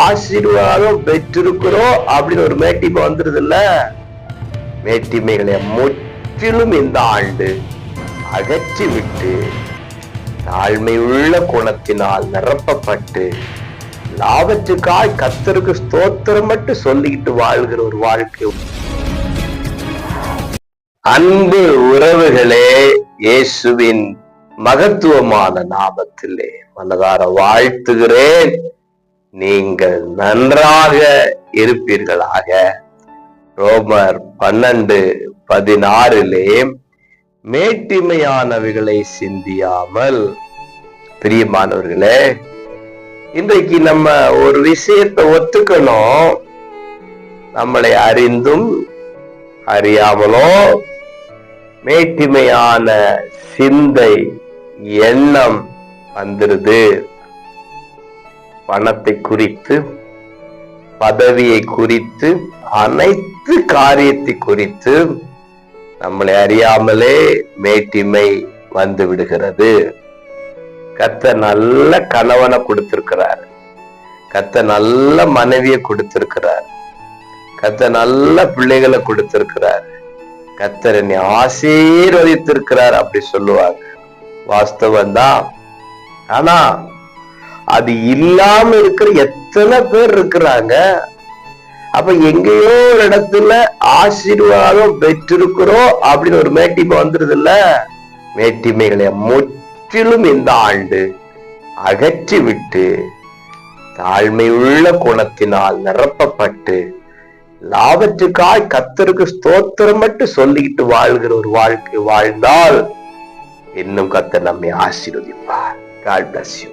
ஆசீர்வாதம் பெற்றிருக்கிறோம் அப்படின்னு ஒரு மேட்டிமை வந்துருது இல்ல. மேட்டிமைகளை முற்றிலும் இந்த ஆண்டு அகற்றி விட்டு தாழ்மையுள்ள குணத்தினால் நிரப்பப்பட்டு லாபத்துக்காய் கர்த்தருக்கு ஸ்தோத்திரம் மட்டும் சொல்லிக்கிட்டு வாழ்கிற ஒரு வாழ்க்கை. அன்பு உறவுகளே, இயேசுவின் மகத்துவமான நாமத்திலே மனதார வாழ்த்துகிறேன். நீங்கள் நன்றாக இருப்பீர்களாக. ரோமர் 12:16 மேட்டிமையானவைகளை சிந்தியாமல். பிரியமானவர்களே, இன்றைக்கு நம்ம ஒரு விஷயத்தை ஒத்துக்கணும். நம்மளை அறிந்தும் அறியாமலோ மேட்டிமையான சிந்தை எண்ணம் வந்துருது. பணத்தை குறித்து, பதவியை குறித்து, அனைத்து காரியத்தை குறித்து நம்மளை அறியாமலே மேட்டிமை வந்து விடுகிறது. கர்த்தர் நல்ல கணவனை கொடுத்திருக்கிறார், கர்த்தர் நல்ல மனைவியை கொடுத்திருக்கிறார், கர்த்தர் நல்ல பிள்ளைகளை கொடுத்திருக்கிறார், கர்த்தர் என்னை ஆசீர்வதித்திருக்கிறார் அப்படி சொல்லுவாங்க. வாஸ்தவம் தான். ஆனா அது இல்லாம இருக்கிற எத்தனை பேர் இருக்கிறாங்க. அப்ப எங்கேயோ ஒரு இடத்துல ஆசீர்வாதம் பெற்றிருக்கிறோம் அப்படின்னு ஒரு மேட்டிமை வந்துருது இல்ல. மேட்டிமைகளை முற்றிலும் இந்த ஆண்டு அகற்றி விட்டு தாழ்மையுள்ள குணத்தினால் நிரப்பப்பட்டு லாபத்துக்காய் கர்த்தருக்கு ஸ்தோத்திரம் மட்டும் சொல்லிக்கிட்டு வாழ்கிற ஒரு வாழ்க்கை வாழ்ந்தால் இன்னும் கர்த்தர் நம்மை ஆசீர்வதிப்பார். God bless you.